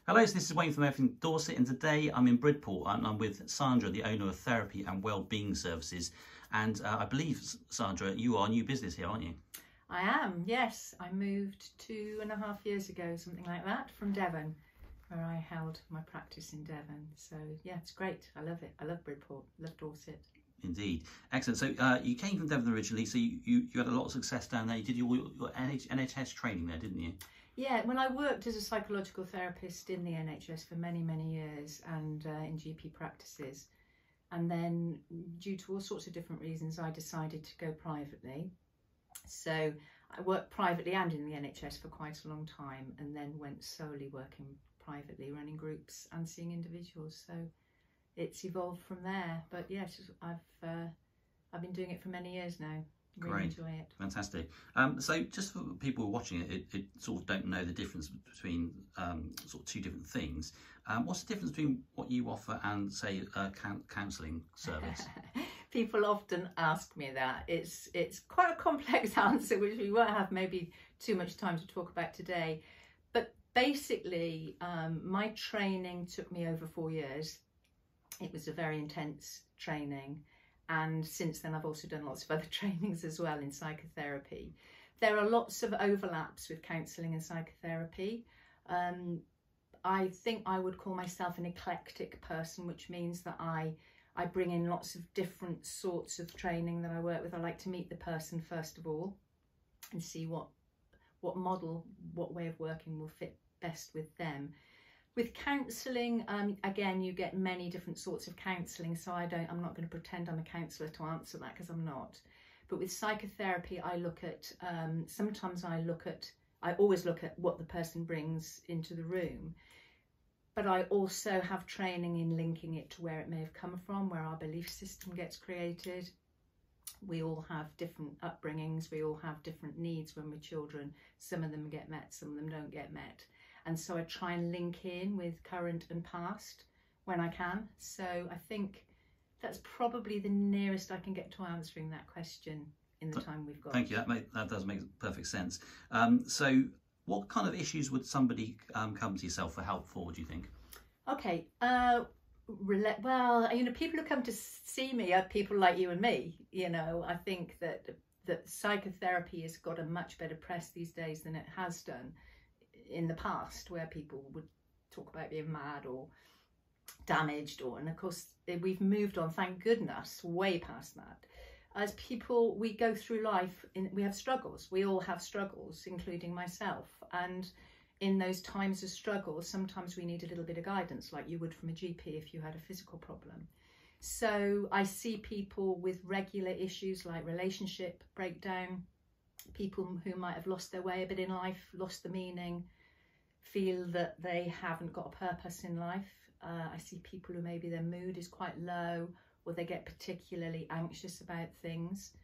Hello, so this is Wayne from Everything Dorset, and today I'm in Bridport and I'm with Sandra, the owner of Therapy and Wellbeing Services. And I believe, Sandra, you are a new business here, aren't you? I am, yes. I moved 2.5 years ago, something like that, from Devon, where I held my practice in Devon. So yeah, it's great. I love it. I love Bridport, love Dorset. Indeed. Excellent. So you came from Devon originally, so you had a lot of success down there. You did your NHS training there, didn't you? Yeah, well, I worked as a psychological therapist in the NHS for many, many years and in GP practices. And then due to all sorts of different reasons, I decided to go privately. So I worked privately and in the NHS for quite a long time, and then went solely working privately, running groups and seeing individuals. So it's evolved from there. But yes, I've been doing it for many years now. Really enjoy it. Fantastic. So just for people watching it sort of don't know the difference between sort of two different things. What's the difference between what you offer and, say, a counselling service? People often ask me that. It's quite a complex answer, which we won't have maybe too much time to talk about today. But basically, my training took me over 4 years. It was a very intense training. And since then, I've also done lots of other trainings as well in psychotherapy. There are lots of overlaps with counselling and psychotherapy. I think I would call myself an eclectic person, which means that I bring in lots of different sorts of training that I work with. I like to meet the person first of all and see what model, what way of working will fit best with them. With counselling, again, you get many different sorts of counselling, so I'm not going to pretend I'm a counsellor to answer that, because I'm not. But with psychotherapy, I look at, I always look at what the person brings into the room, but I also have training in linking it to where it may have come from, where our belief system gets created. We all have different upbringings, we all have different needs when we're children. Some of them get met, some of them don't get met. And so I try and link in with current and past when I can. So I think that's probably the nearest I can get to answering that question in the time we've got. Thank you. That does make perfect sense. So what kind of issues would somebody come to yourself for help for, do you think? Okay. Well, people who come to see me are people like you and me. I think that psychotherapy has got a much better press these days than it has done in the past, where people would talk about being mad or damaged, and of course we've moved on, thank goodness, way past that. As people, we go through life, we have struggles, we all have struggles, including myself, and in those times of struggle, sometimes we need a little bit of guidance, like you would from a GP if you had a physical problem. So I see people with regular issues like relationship breakdown, people who might have lost their way a bit in life, lost the meaning, feel that they haven't got a purpose in life. I see people who maybe their mood is quite low, or they get particularly anxious about things.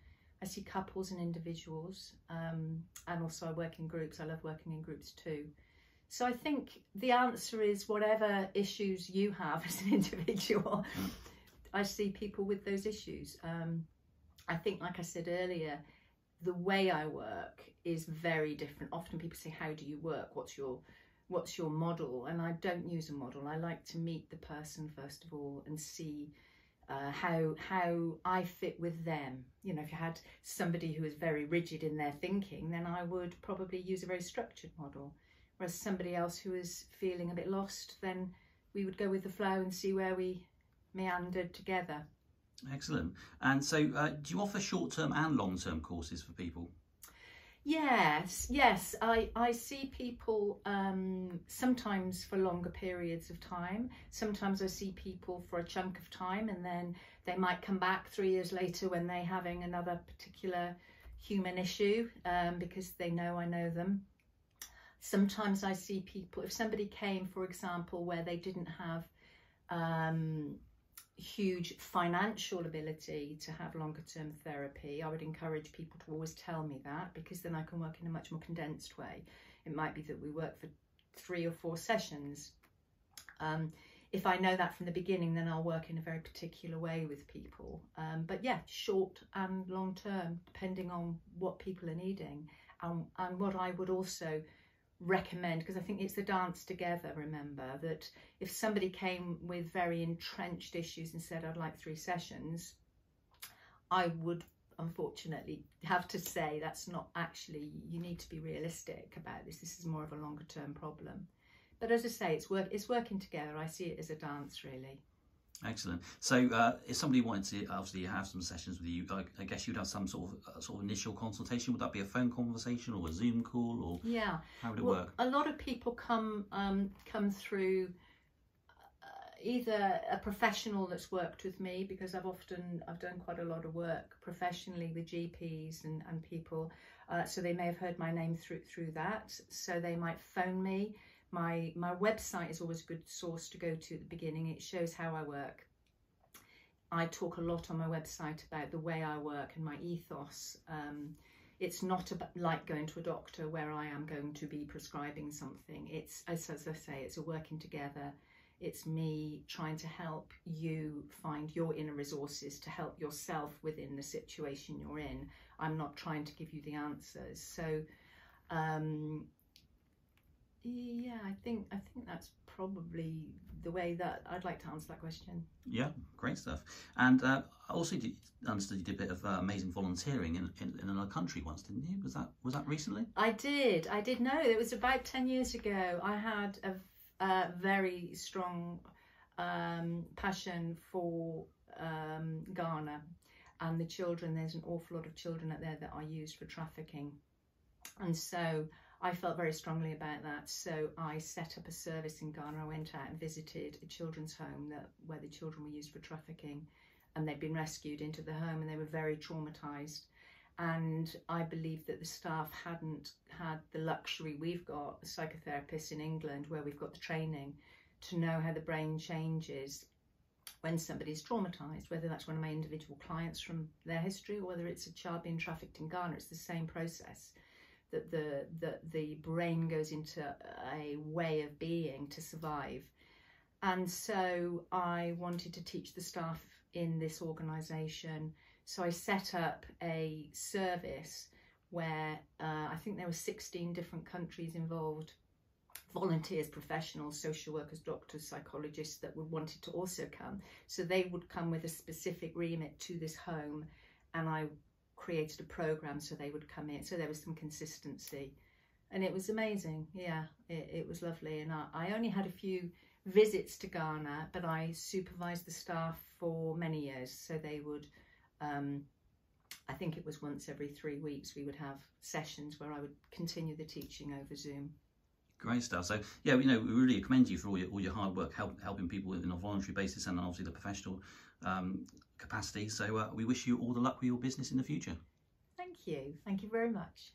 I see couples and individuals, and also I work in groups. I love working in groups too. So I think the answer is whatever issues you have as an individual, I see people with those issues. I think, like I said earlier, the way I work is very different. Often people say, how do you work? What's your model? And I don't use a model. I like to meet the person first of all and see how I fit with them. If you had somebody who is very rigid in their thinking, then I would probably use a very structured model. Whereas somebody else who is feeling a bit lost, then we would go with the flow and see where we meandered together. Excellent. And so do you offer short-term and long-term courses for people? Yes. I see people sometimes for longer periods of time. Sometimes I see people for a chunk of time, and then they might come back 3 years later when they're having another particular human issue, because they know I know them. Sometimes I see people, if somebody came, for example, where they didn't have huge financial ability to have longer term therapy, I would encourage people to always tell me that, because then I can work in a much more condensed way. It might be that we work for 3 or 4 sessions. If I know that from the beginning, then I'll work in a very particular way with people. But yeah, short and long term, depending on what people are needing. And what I would also recommend, because I think it's the dance together, remember, that if somebody came with very entrenched issues and said, I'd like 3 sessions, I would unfortunately have to say that's not actually, you need to be realistic about this. This is more of a longer term problem. But as I say, it's working together. I see it as a dance, really. Excellent. So if somebody wanted to obviously have some sessions with you, I guess you'd have some sort of initial consultation. Would that be a phone conversation or a Zoom call, or yeah, how would it work? A lot of people come through either a professional that's worked with me, because I've done quite a lot of work professionally with GPs and people, so they may have heard my name through that. So they might phone me. My website is always a good source to go to at the beginning. It shows how I work. I talk a lot on my website about the way I work and my ethos. It's not like going to a doctor where I am going to be prescribing something. It's, as I say, it's a working together. It's me trying to help you find your inner resources to help yourself within the situation you're in. I'm not trying to give you the answers. So, yeah, I think that's probably the way that I'd like to answer that question. Yeah, great stuff. And I also understood you did a bit of amazing volunteering in another country once, didn't you? Was that recently? I did know. It was about 10 years ago. I had a very strong passion for Ghana and the children. There's an awful lot of children out there that are used for trafficking, and so I felt very strongly about that. So I set up a service in Ghana. I went out and visited a children's home where the children were used for trafficking, and they'd been rescued into the home, and they were very traumatized. And I believe that the staff hadn't had the luxury we've got, psychotherapists in England, where we've got the training to know how the brain changes when somebody's traumatized, whether that's one of my individual clients from their history or whether it's a child being trafficked in Ghana. It's the same process, that the brain goes into a way of being to survive. And so I wanted to teach the staff in this organisation. So I set up a service where I think there were 16 different countries involved, volunteers, professionals, social workers, doctors, psychologists that wanted to also come. So they would come with a specific remit to this home, and I created a program so they would come in. So there was some consistency, and it was amazing. Yeah, it was lovely. And I only had a few visits to Ghana, but I supervised the staff for many years. So they would, I think it was once every 3 weeks, we would have sessions where I would continue the teaching over Zoom. Great stuff. So yeah, we really commend you for all your hard work helping people in a voluntary basis, and obviously the professional capacity. So we wish you all the luck with your business in the future. Thank you very much.